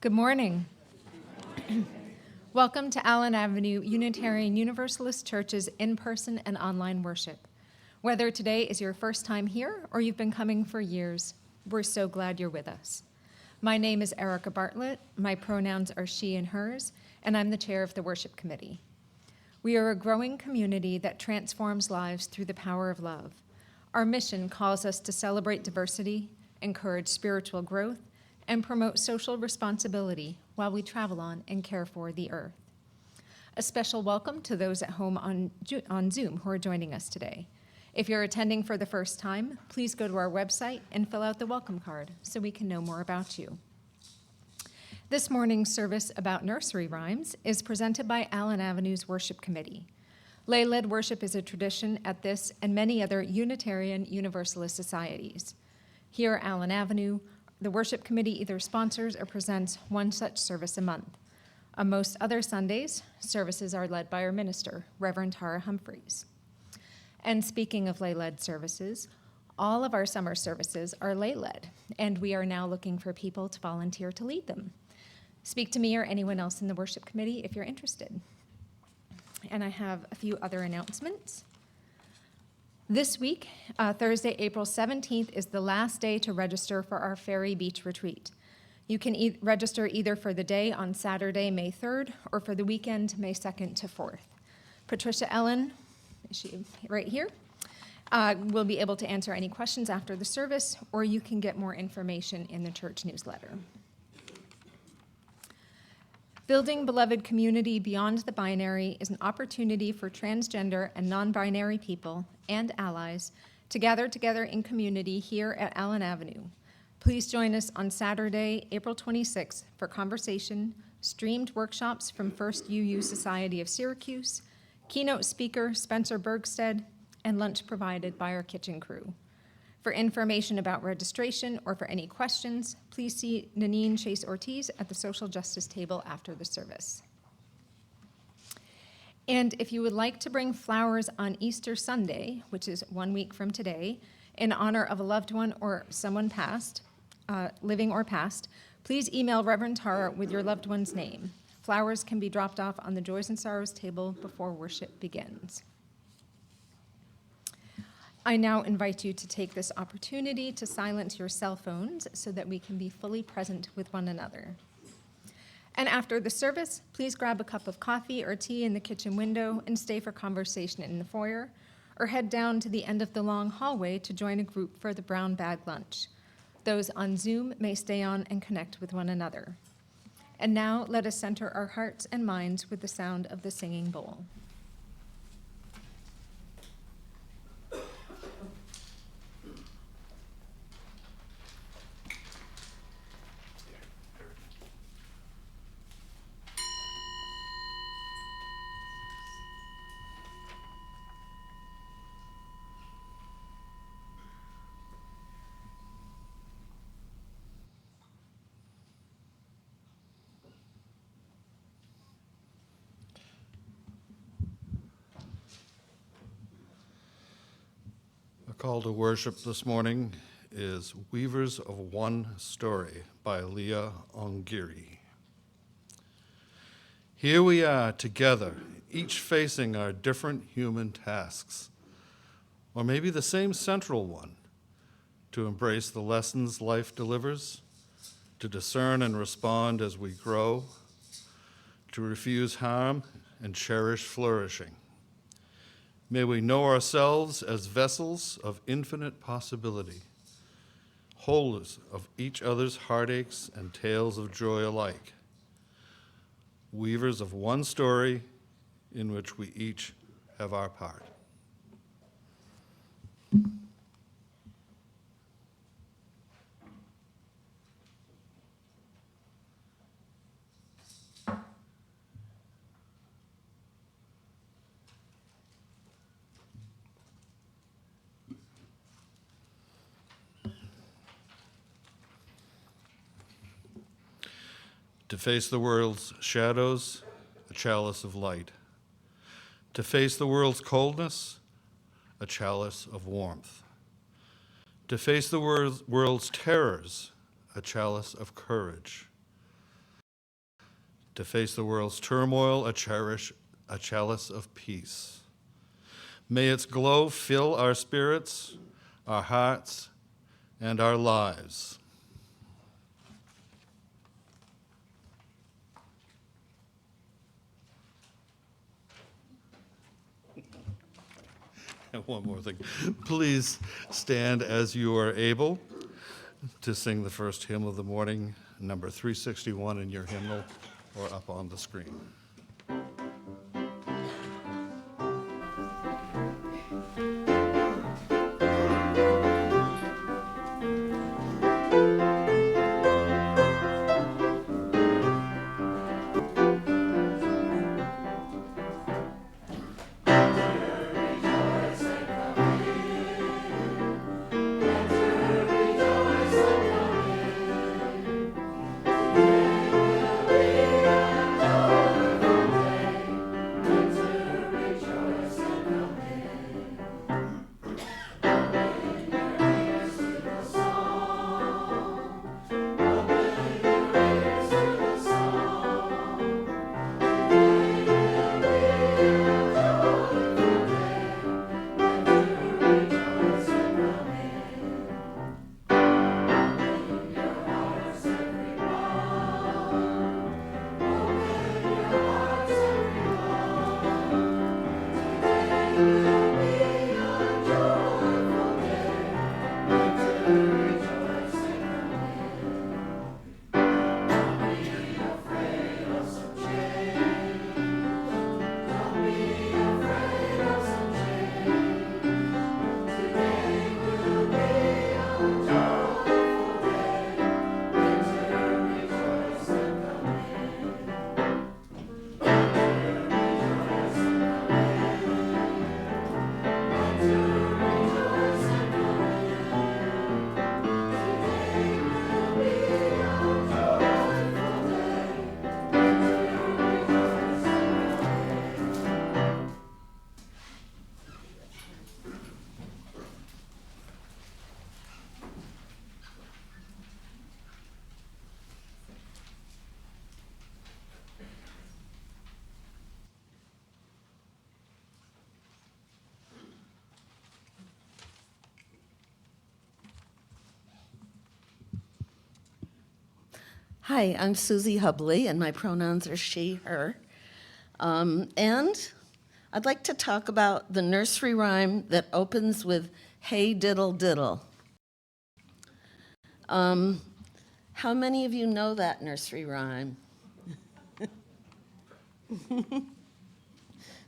Good morning. Welcome to Allen Avenue Unitarian Universalist Church's in-person and online worship. Whether today is your first time here or you've been coming for years, we're so glad you're with us. My name is Erica Bartlett, my pronouns are she and hers, and I'm the chair of the worship committee. We are a growing community that transforms lives through the power of love. Our mission calls us to celebrate diversity, encourage spiritual growth, and promote social responsibility while we travel on and care for the earth. A special welcome to those at home on Zoom who are joining us today. If you're attending for the first time, please go to our website and fill out the welcome card so we can know more about you. This morning's service about nursery rhymes is presented by Allen Avenue's Worship Committee. Lay-led worship is a tradition at this and many other Unitarian Universalist societies. Here at Allen Avenue, the Worship Committee either sponsors or presents one such service a month. On most other Sundays, services are led by our minister, Reverend Tara Humphreys. And speaking of lay-led services, all of our summer services are lay-led, and we are now looking for people to volunteer to lead them. Speak to me or anyone else in the Worship Committee if you're interested. And I have a few other announcements. This week, Thursday, April 17th, is the last day to register for our Ferry Beach retreat. You can register either for the day on Saturday, May 3rd, or for the weekend, May 2nd to 4th. Patricia Ellen, is she right here, will be able to answer any questions after the service, or you can get more information in the church newsletter. Building beloved community beyond the binary is an opportunity for transgender and non-binary people and allies to gather together in community here at Allen Avenue. Please join us on Saturday, April 26th for conversation, streamed workshops from A2U2 Society of Syracuse, keynote speaker Spencer Bergstead, and lunch provided by our kitchen crew. For information about registration or for any questions, please see Nanine Chase-Ortiz at the social justice table after the service. And if you would like to bring flowers on Easter Sunday, which is 1 week from today, in honor of a loved one or someone passed, living or past, please email Reverend Tara with your loved one's name. Flowers can be dropped off on the Joys and Sorrows table before worship begins. I now invite you to take this opportunity to silence your cell phones so that we can be fully present with one another. And after the service, please grab a cup of coffee or tea in the kitchen window and stay for conversation in the foyer, or head down to the end of the long hallway to join a group for the brown bag lunch. Those on Zoom may stay on and connect with one another. And now let us center our hearts and minds with the sound of the singing bowl. Call to worship this morning is Weavers of One Story by Leah Ongiri. Here we are together, each facing our different human tasks, or maybe the same central one, to embrace the lessons life delivers, to discern and respond as we grow, to refuse harm and cherish flourishing. May we know ourselves as vessels of infinite possibility, holders of each other's heartaches and tales of joy alike, weavers of one story in which we each have our part. To face the world's shadows, a chalice of light. To face the world's coldness, a chalice of warmth. To face the world's terrors, a chalice of courage. to face the world's turmoil, a chalice of peace. May its glow fill our spirits, our hearts, and our lives. And one more thing. Please stand as you are able to sing the first hymn of the morning, number 361 in your hymnal or up on the screen. Hi, I'm Susie Hubley, and my pronouns are she, her. And I'd like to talk about the nursery rhyme that opens with "Hey diddle diddle." How many of you know that nursery rhyme?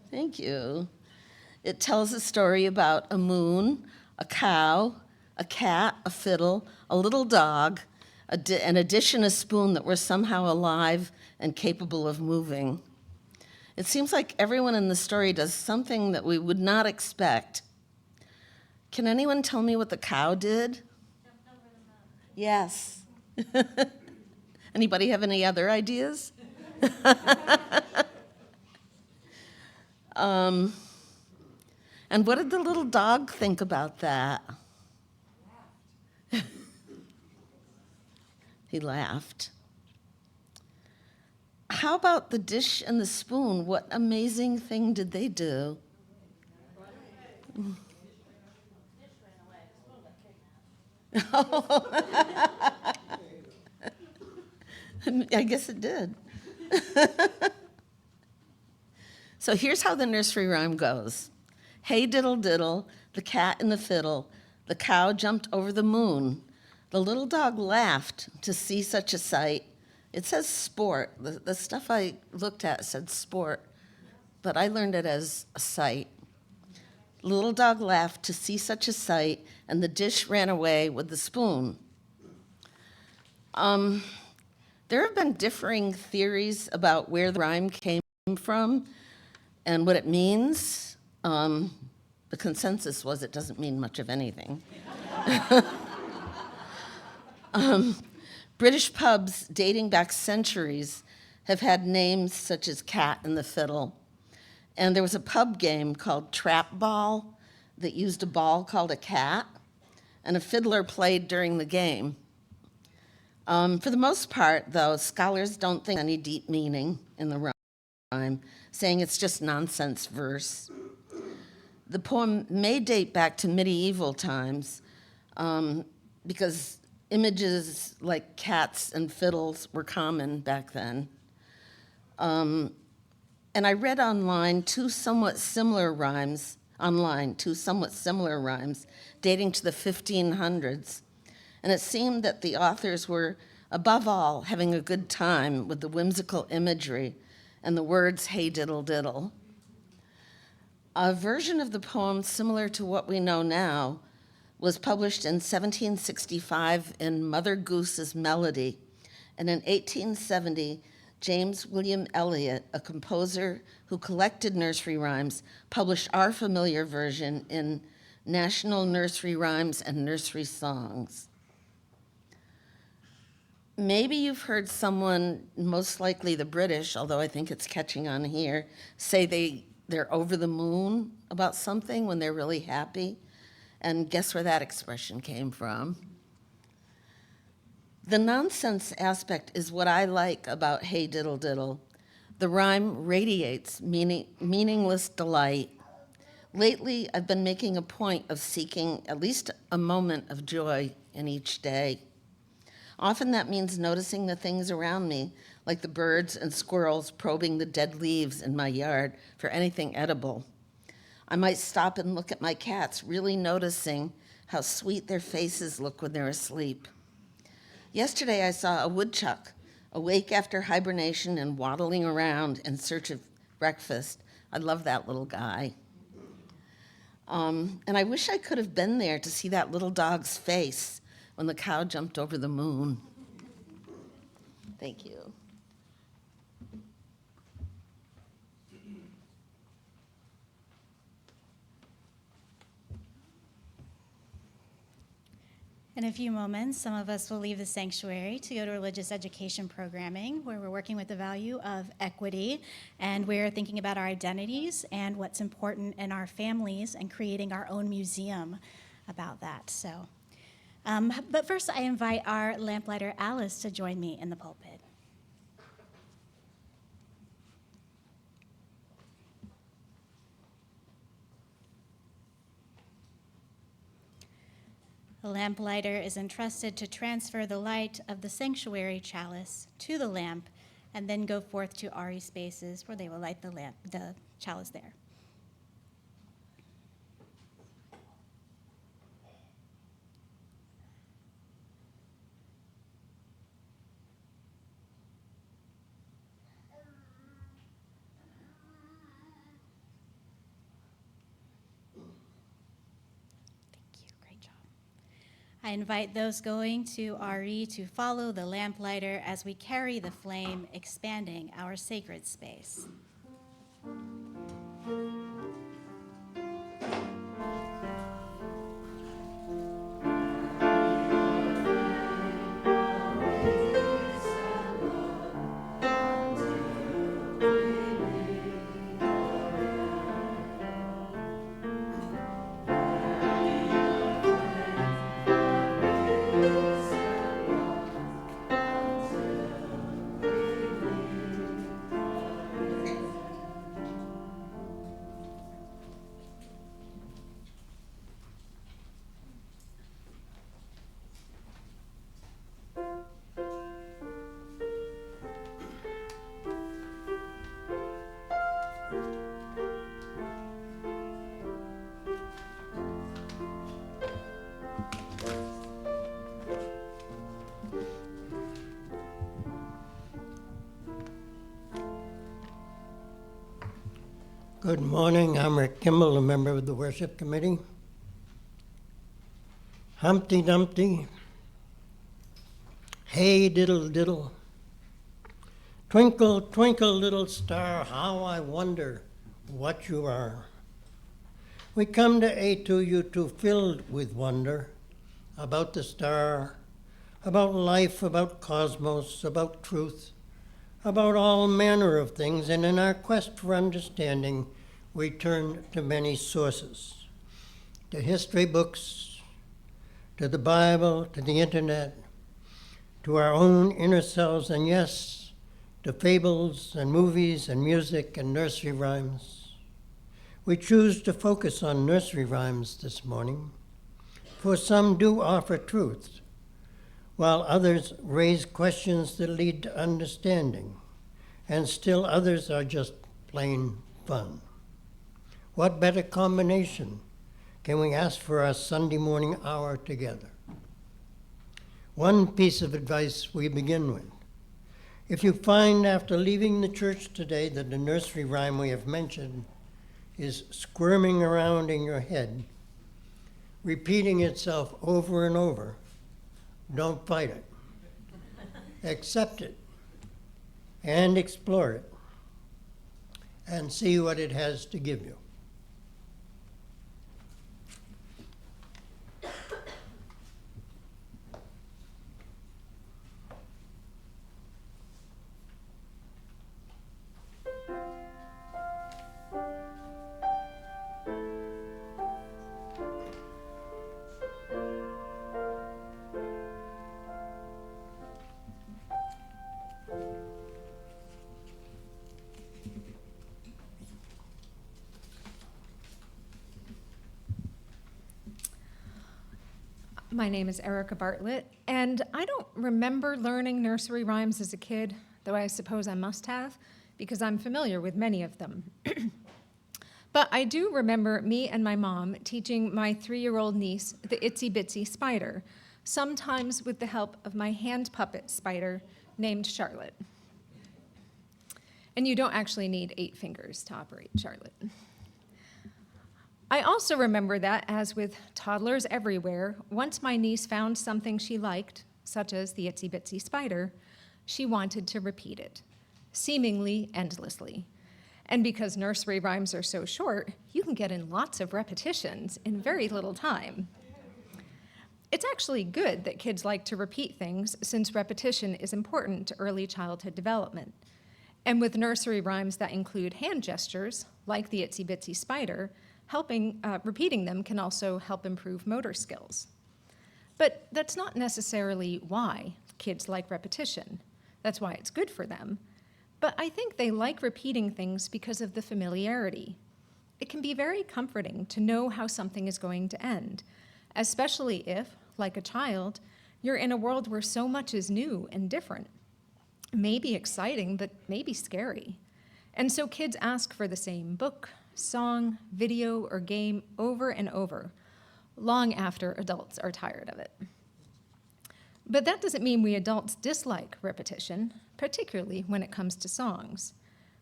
Thank you. It tells a story about a moon, a cow, a cat, a fiddle, a little dog, an dish and a spoon that were somehow alive and capable of moving. It seems like everyone in the story does something that we would not expect. Can anyone tell me what the cow did? Jumped over the moon. Yes. Anybody have any other ideas? And what did the little dog think about that? He laughed. How about the dish and the spoon? What amazing thing did they do? I guess it did. So here's how the nursery rhyme goes. Hey diddle diddle, the cat and the fiddle, the cow jumped over the moon. The little dog laughed to see such a sight. It says sport. The stuff I looked at said sport, but I learned it as a sight. The little dog laughed to see such a sight, and the dish ran away with the spoon. There have been differing theories about where the rhyme came from and what it means. The consensus was it doesn't mean much of anything. British pubs dating back centuries have had names such as Cat and the Fiddle. And there was a pub game called Trap Ball that used a ball called a cat, and a fiddler played during the game. For the most part, though, scholars don't think any deep meaning in the rhyme, saying it's just nonsense verse. The poem may date back to medieval times because images like cats and fiddles were common back then. And I read two somewhat similar rhymes dating to the 1500s. And it seemed that the authors were, above all, having a good time with the whimsical imagery and the words, hey diddle diddle. A version of the poem similar to what we know now was published in 1765 in Mother Goose's Melody. And in 1870, James William Eliot, a composer who collected nursery rhymes, published our familiar version in National Nursery Rhymes and Nursery Songs. Maybe you've heard someone, most likely the British, although I think it's catching on here, say they're over the moon about something when they're really happy. And guess where that expression came from? The nonsense aspect is what I like about Hey Diddle Diddle. The rhyme radiates meaningless delight. Lately, I've been making a point of seeking at least a moment of joy in each day. Often that means noticing the things around me, like the birds and squirrels probing the dead leaves in my yard for anything edible. I might stop and look at my cats, really noticing how sweet their faces look when they're asleep. Yesterday I saw a woodchuck, awake after hibernation and waddling around in search of breakfast. I love that little guy. And I wish I could have been there to see that little dog's face when the cow jumped over the moon. Thank you. In a few moments, some of us will leave the sanctuary to go to religious education programming, where we're working with the value of equity, and we're thinking about our identities and what's important in our families and creating our own museum about that. But first, I invite our lamplighter, Alice, to join me in the pulpit. The lamplighter is entrusted to transfer the light of the sanctuary chalice to the lamp and then go forth to RE spaces where they will light the chalice there. I invite those going to RE to follow the lamplighter as we carry the flame, expanding our sacred space. Good morning. I'm Rick Kimball, a member of the worship committee. Humpty Dumpty, hey diddle diddle, twinkle twinkle little star, how I wonder what you are. We come to A2U2 filled with wonder about the star, about life, about cosmos, about truth, about all manner of things, and in our quest for understanding, we turn to many sources, to history books, to the Bible, to the internet, to our own inner selves, and yes, to fables and movies and music and nursery rhymes. We choose to focus on nursery rhymes this morning, for some do offer truth, while others raise questions that lead to understanding, and still others are just plain fun. What better combination can we ask for our Sunday morning hour together? One piece of advice we begin with. If you find after leaving the church today that the nursery rhyme we have mentioned is squirming around in your head, repeating itself over and over, don't fight it. Accept it and explore it and see what it has to give you. My name is Erica Bartlett, and I don't remember learning nursery rhymes as a kid, though I suppose I must have, because I'm familiar with many of them. But I do remember me and my mom teaching my 3-year-old niece the Itsy Bitsy Spider, sometimes with the help of my hand puppet spider named Charlotte. And you don't actually need 8 fingers to operate Charlotte. I also remember that, as with toddlers everywhere, once my niece found something she liked, such as the Itsy Bitsy Spider, she wanted to repeat it, seemingly endlessly. And because nursery rhymes are so short, you can get in lots of repetitions in very little time. It's actually good that kids like to repeat things, since repetition is important to early childhood development. And with nursery rhymes that include hand gestures, like the Itsy Bitsy Spider, repeating them can also help improve motor skills. But that's not necessarily why kids like repetition. That's why it's good for them. But I think they like repeating things because of the familiarity. It can be very comforting to know how something is going to end, especially if, like a child, you're in a world where so much is new and different. Maybe exciting, but maybe scary. And so kids ask for the same book, song, video, or game over and over, long after adults are tired of it. But that doesn't mean we adults dislike repetition, particularly when it comes to songs.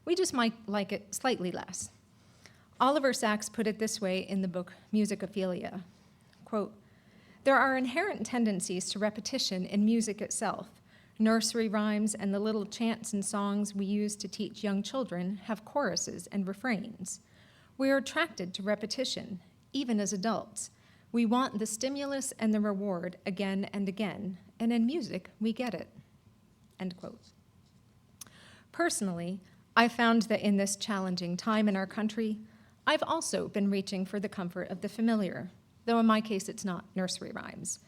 We just might like it slightly less. Oliver Sacks put it this way in the book Musicophilia, quote, "There are inherent tendencies to repetition in music itself. Nursery rhymes and the little chants and songs we use to teach young children have choruses and refrains. We are attracted to repetition, even as adults. We want the stimulus and the reward again and again, and in music, we get it." End quote. Personally, I found that in this challenging time in our country, I've also been reaching for the comfort of the familiar, though in my case, it's not nursery rhymes.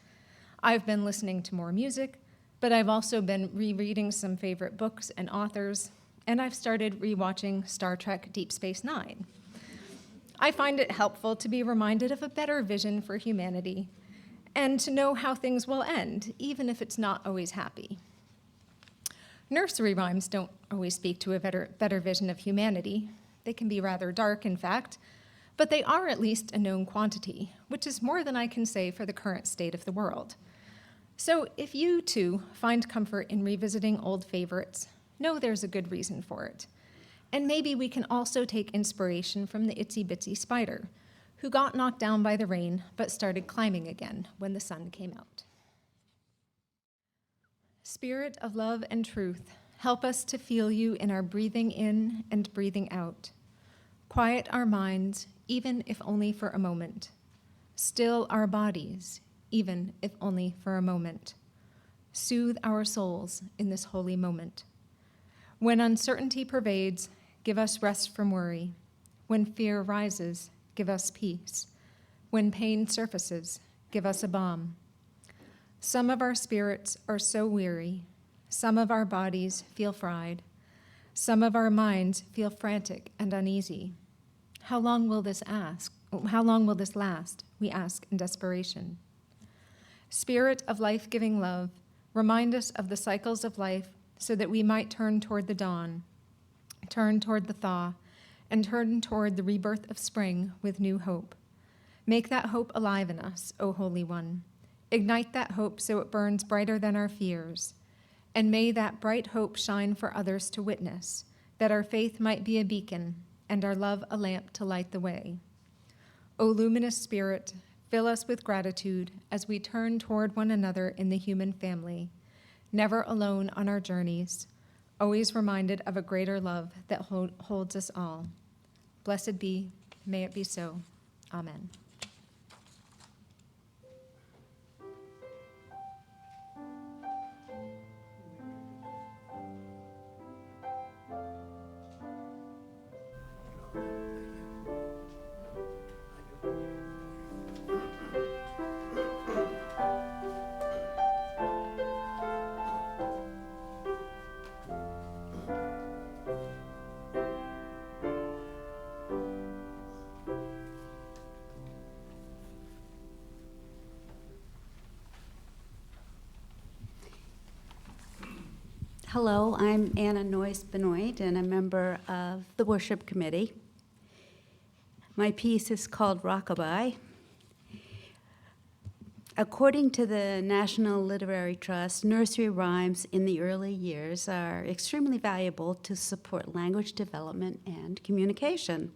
I've been listening to more music, but I've also been rereading some favorite books and authors, and I've started rewatching Star Trek Deep Space Nine. I find it helpful to be reminded of a better vision for humanity and to know how things will end, even if it's not always happy. Nursery rhymes don't always speak to a better vision of humanity. They can be rather dark, in fact, but they are at least a known quantity, which is more than I can say for the current state of the world. So if you, too, find comfort in revisiting old favorites, know there's a good reason for it. And maybe we can also take inspiration from the Itsy Bitsy Spider, who got knocked down by the rain but started climbing again when the sun came out. Spirit of love and truth, help us to feel you in our breathing in and breathing out. Quiet our minds, even if only for a moment. Still our bodies, even if only for a moment. Soothe our souls in this holy moment. When uncertainty pervades, give us rest from worry. When fear rises, give us peace. When pain surfaces, give us a balm. Some of our spirits are so weary, some of our bodies feel fried, some of our minds feel frantic and uneasy. How long will this last? We ask in desperation. Spirit of life-giving love, remind us of the cycles of life so that we might turn toward the dawn, turn toward the thaw, and turn toward the rebirth of spring with new hope. Make that hope alive in us, O Holy One. Ignite that hope so it burns brighter than our fears. And may that bright hope shine for others to witness, that our faith might be a beacon and our love a lamp to light the way. O luminous Spirit, fill us with gratitude as we turn toward one another in the human family, never alone on our journeys, always reminded of a greater love that holds us all. Blessed be, may it be so. Amen. Hello, I'm Anna Noyes-Benoit, and a member of the Worship Committee. My piece is called Rockabye. According to the National Literary Trust, nursery rhymes in the early years are extremely valuable to support language development and communication.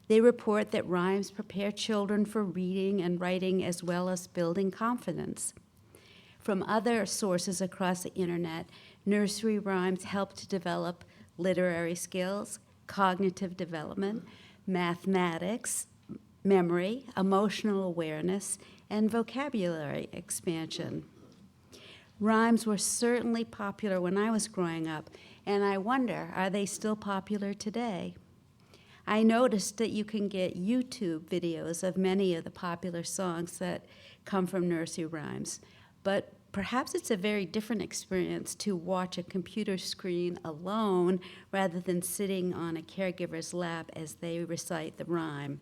They report that rhymes prepare children for reading and writing as well as building confidence. From other sources across the internet, nursery rhymes help to develop literary skills, cognitive development, mathematics, memory, emotional awareness, and vocabulary expansion. Rhymes were certainly popular when I was growing up, and I wonder, are they still popular today? I noticed that you can get YouTube videos of many of the popular songs that come from nursery rhymes, but perhaps it's a very different experience to watch a computer screen alone rather than sitting on a caregiver's lap as they recite the rhyme.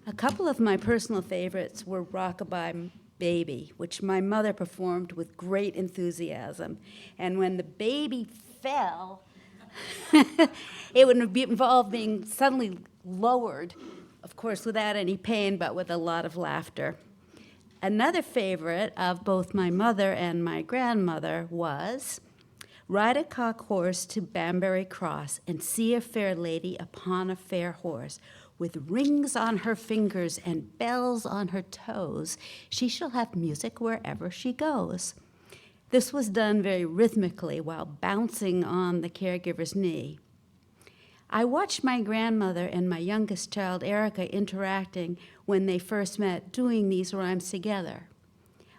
A couple of my personal favorites were Rockabye Baby, which my mother performed with great enthusiasm. And when the baby fell, it would involve being suddenly lowered, of course without any pain, but with a lot of laughter. Another favorite of both my mother and my grandmother was Ride a cock horse to Banbury Cross and see a fair lady upon a fair horse. With rings on her fingers and bells on her toes, she shall have music wherever she goes. This was done very rhythmically while bouncing on the caregiver's knee. I watched my grandmother and my youngest child, Erica, interacting when they first met, doing these rhymes together.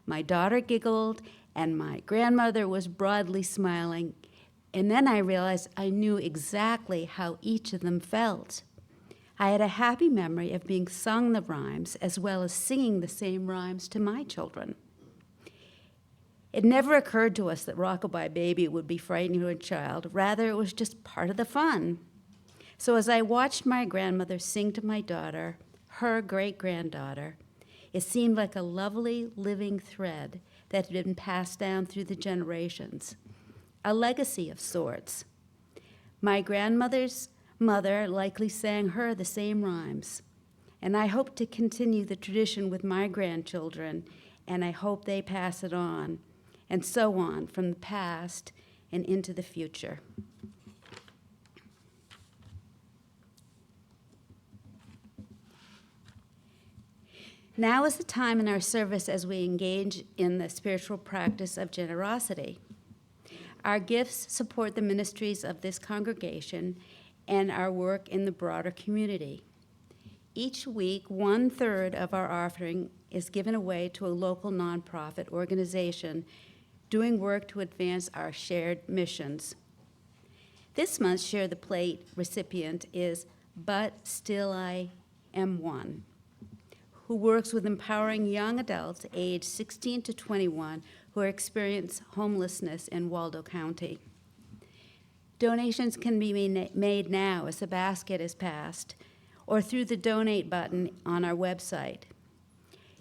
My daughter giggled, and my grandmother was broadly smiling, and then I realized I knew exactly how each of them felt. I had a happy memory of being sung the rhymes as well as singing the same rhymes to my children. It never occurred to us that Rockabye Baby would be frightening to a child. Rather, it was just part of the fun. So as I watched my grandmother sing to my daughter, her great-granddaughter, it seemed like a lovely living thread that had been passed down through the generations, a legacy of sorts. My grandmother's mother likely sang her the same rhymes, and I hope to continue the tradition with my grandchildren, and I hope they pass it on, and so on from the past and into the future. Now is the time in our service as we engage in the spiritual practice of generosity. Our gifts support the ministries of this congregation and our work in the broader community. Each week, 1/3 of our offering is given away to a local nonprofit organization doing work to advance our shared missions. This month's Share the Plate recipient is But Still I Am One, who works with empowering young adults aged 16 to 21 who experience homelessness in Waldo County. Donations can be made now as the basket is passed, or through the donate button on our website.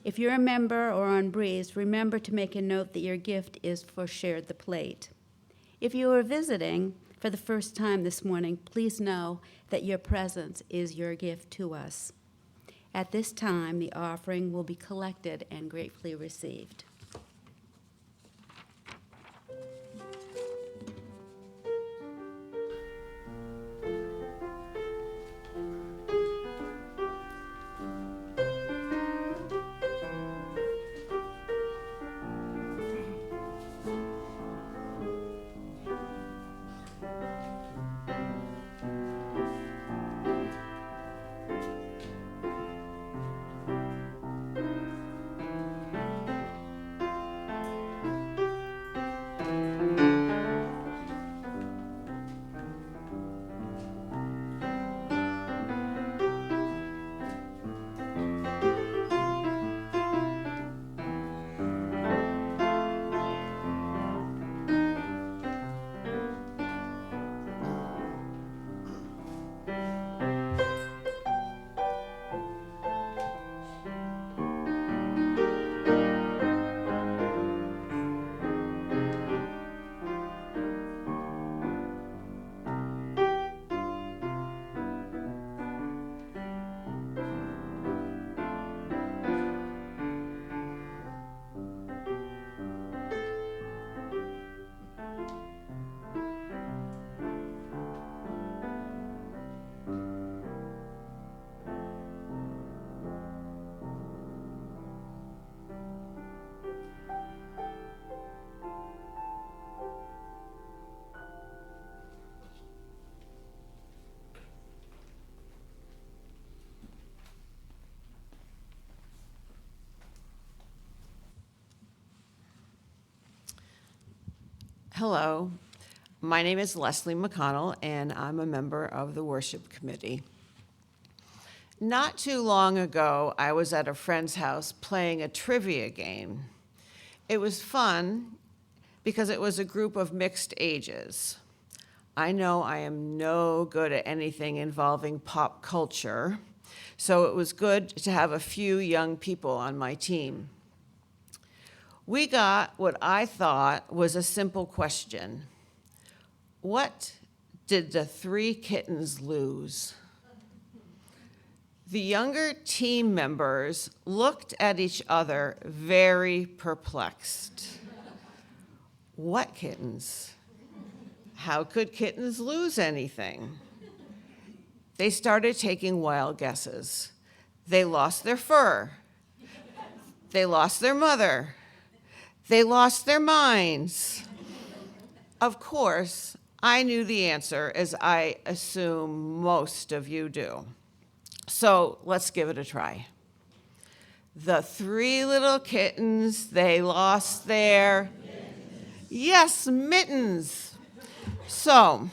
If you're a member or on Breeze, remember to make a note that your gift is for Shared the Plate. If you are visiting for the first time this morning, please know that your presence is your gift to us. At this time, the offering will be collected and gratefully received. Hello, my name is Leslie McConnell, and I'm a member of the worship committee. Not too long ago, I was at a friend's house playing a trivia game. It was fun because it was a group of mixed ages. I know I am no good at anything involving pop culture, so it was good to have a few young people on my team. We got what I thought was a simple question. What did the 3 kittens lose? The younger team members looked at each other very perplexed. What kittens? How could kittens lose anything? They started taking wild guesses. They lost their fur. They lost their mother. They lost their minds. Of course, I knew the answer, as I assume most of you do. So let's give it a try. The 3 little kittens, they lost their, yes, mittens. So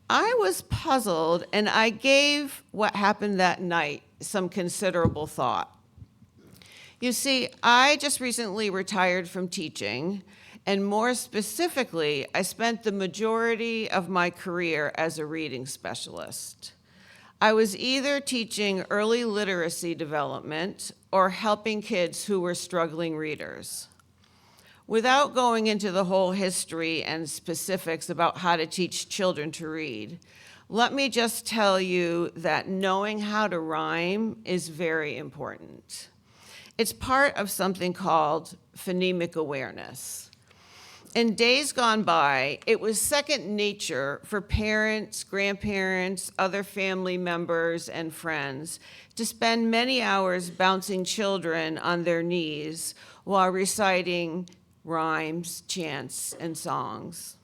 I was puzzled, and I gave what happened that night some considerable thought. You see, I just recently retired from teaching, and more specifically, I spent the majority of my career as a reading specialist. I was either teaching early literacy development or helping kids who were struggling readers. Without going into the whole history and specifics about how to teach children to read, let me just tell you that knowing how to rhyme is very important. It's part of something called phonemic awareness. In days gone by, it was second nature for parents, grandparents, other family members, and friends to spend many hours bouncing children on their knees while reciting rhymes, chants, and songs.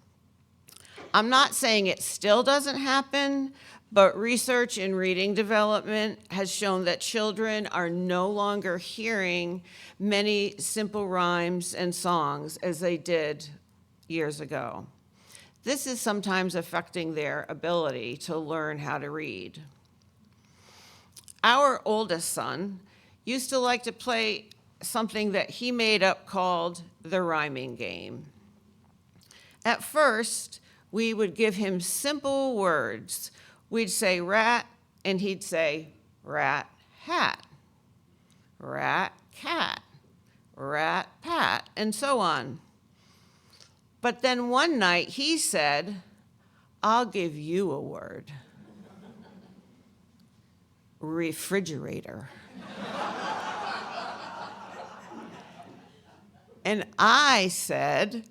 I'm not saying it still doesn't happen, but research in reading development has shown that children are no longer hearing many simple rhymes and songs as they did years ago. This is sometimes affecting their ability to learn how to read. Our oldest son used to like to play something that he made up called the rhyming game. At first, we would give him simple words. We'd say rat, and he'd say rat, hat, rat, cat, rat, pat, and so on. But then one night he said, I'll give you a word. Refrigerator. And I said,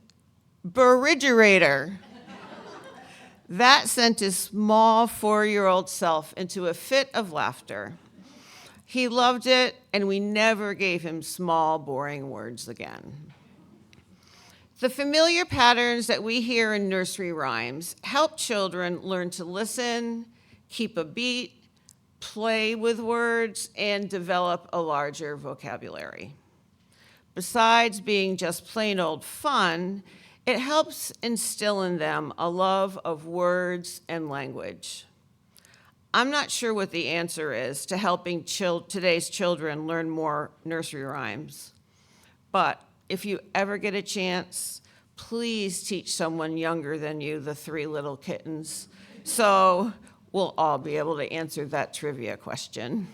Berigerator. That sent his small 4-year-old self into a fit of laughter. He loved it, and we never gave him small, boring words again. The familiar patterns that we hear in nursery rhymes help children learn to listen, keep a beat, play with words, and develop a larger vocabulary. Besides being just plain old fun, it helps instill in them a love of words and language. I'm not sure what the answer is to helping today's children learn more nursery rhymes, but if you ever get a chance, please teach someone younger than you the 3 little kittens, so we'll all be able to answer that trivia question.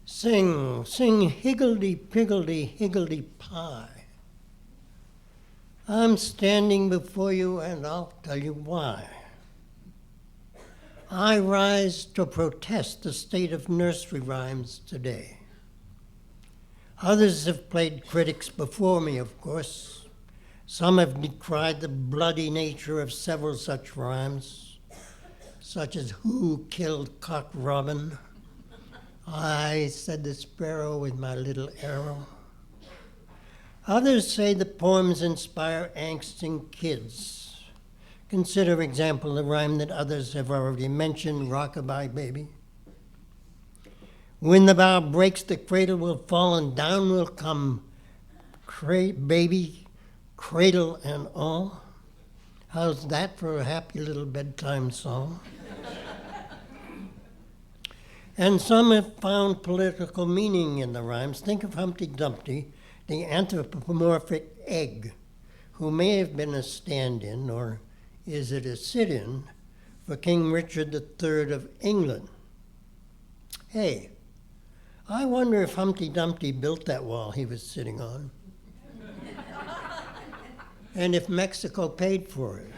Sing, sing, higgledy-piggledy, higgledy-pie. I'm standing before you and I'll tell you why. I rise to protest the state of nursery rhymes today. Others have played critics before me, of course. Some have decried the bloody nature of several such rhymes, such as Who Killed Cock Robin? I, said the sparrow with my little arrow. Others say the poems inspire angst in kids. Consider, example, the rhyme that others have already mentioned, Rockabye Baby. When the bough breaks, the cradle will fall, and down will come baby, cradle and all. How's that for a happy little bedtime song? And some have found political meaning in the rhymes. Think of Humpty Dumpty, the anthropomorphic egg, who may have been a stand-in, or is it a sit-in, for King Richard III of England. Hey, I wonder if Humpty Dumpty built that wall he was sitting on, and if Mexico paid for it.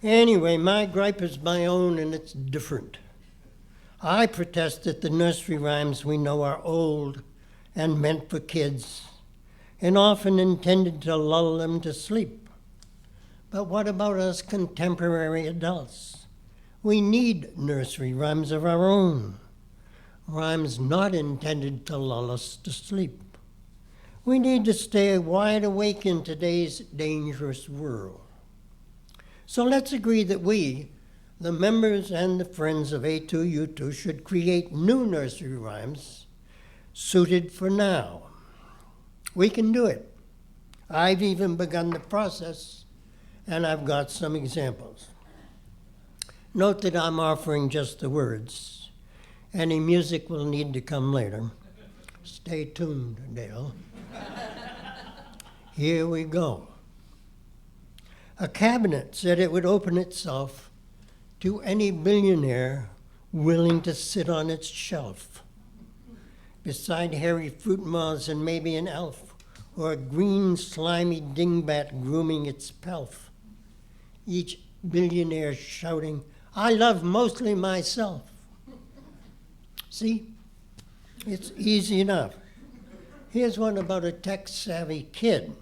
Anyway, my gripe is my own, and it's different. I protest that the nursery rhymes we know are old and meant for kids, and often intended to lull them to sleep. But what about us contemporary adults? We need nursery rhymes of our own. Rhymes not intended to lull us to sleep. We need to stay wide awake in today's dangerous world. So let's agree that we, the members and the friends of A2U2, should create new nursery rhymes suited for now. We can do it. I've even begun the process, and I've got some examples. Note that I'm offering just the words. Any music will need to come later. Stay tuned, Dale. Here we go. A cabinet said it would open itself to any billionaire willing to sit on its shelf. Beside hairy fruit moths and maybe an elf, or a green slimy dingbat grooming its pelf. Each billionaire shouting, "I love mostly myself." See, it's easy enough. Here's one about a tech-savvy kid.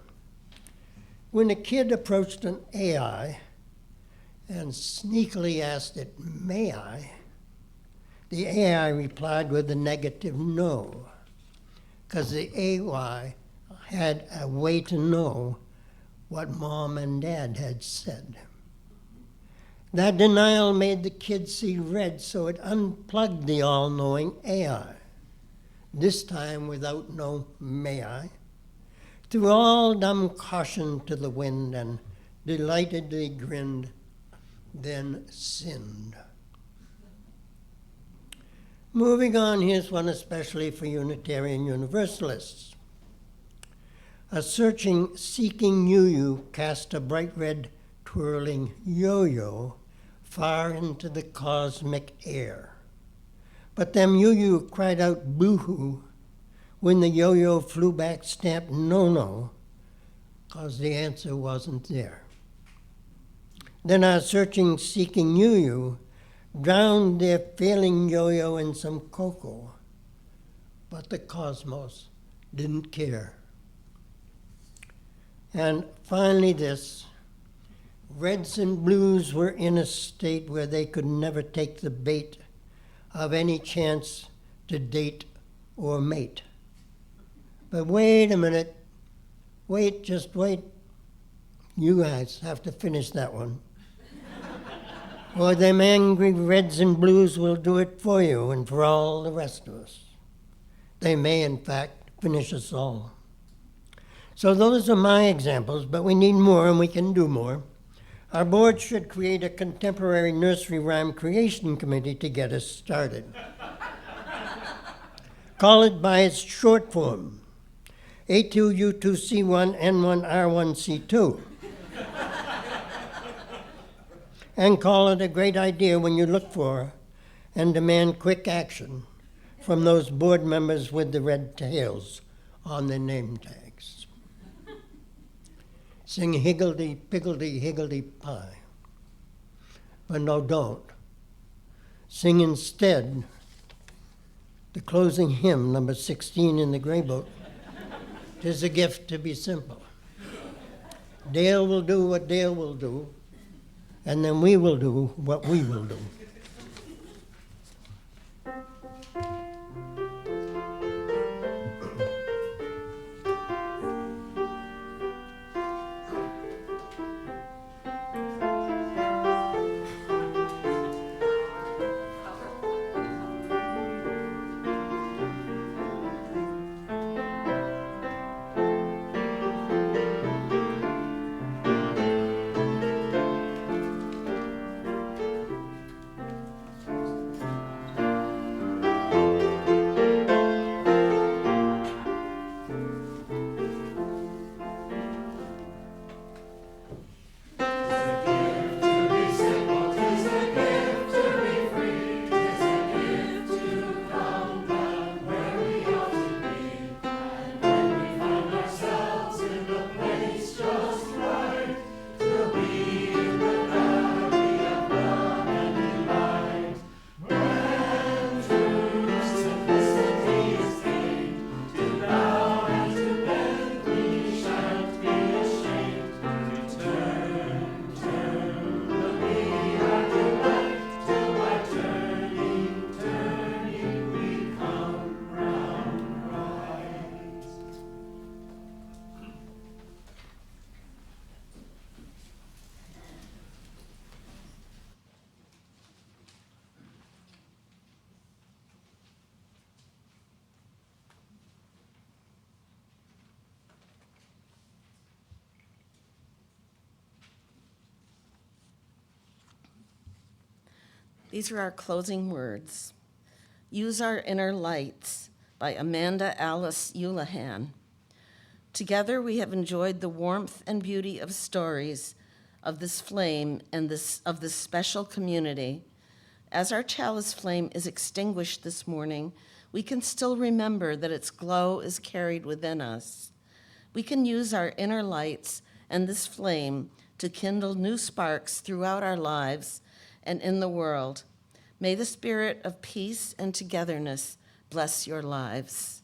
When a kid approached an AI and sneakily asked it, "May I?" the AI replied with a negative no, because the AI had a way to know what mom and dad had said. That denial made the kid see red, so it unplugged the all-knowing AI, this time without no "may I," threw all dumb caution to the wind and delightedly grinned, then sinned. Moving on, here's one especially for Unitarian Universalists. A searching, seeking UU cast a bright red, twirling yo-yo far into the cosmic air. But them UU cried out boo-hoo when the yo-yo flew back stamped no-no, 'cause the answer wasn't there. Then our searching, seeking UU drowned their failing yo-yo in some cocoa, but the cosmos didn't care. And finally this, reds and blues were in a state where they could never take the bait of any chance to date or mate. But wait a minute, wait, just wait. You guys have to finish that one. Or them angry reds and blues will do it for you and for all the rest of us. They may, in fact, finish us all. So those are my examples, but we need more and we can do more. Our board should create a contemporary nursery rhyme creation committee to get us started. Call it by its short form, A2U2C1N1R1C2. And call it a great idea when you look for and demand quick action from those board members with the red tails on their name tags. Sing higgledy-piggledy-higgledy-pie. But no, don't. Sing instead the closing hymn, number 16 in the Gray Book, "'Tis a gift to be simple." Dale will do what Dale will do, and then we will do what we will do. These are our closing words. Use Our Inner Lights by Amanda Alice Houlihan. Together we have enjoyed the warmth and beauty of stories of this flame and of this special community. As our chalice flame is extinguished this morning, we can still remember that its glow is carried within us. We can use our inner lights and this flame to kindle new sparks throughout our lives and in the world. May the spirit of peace and togetherness bless your lives.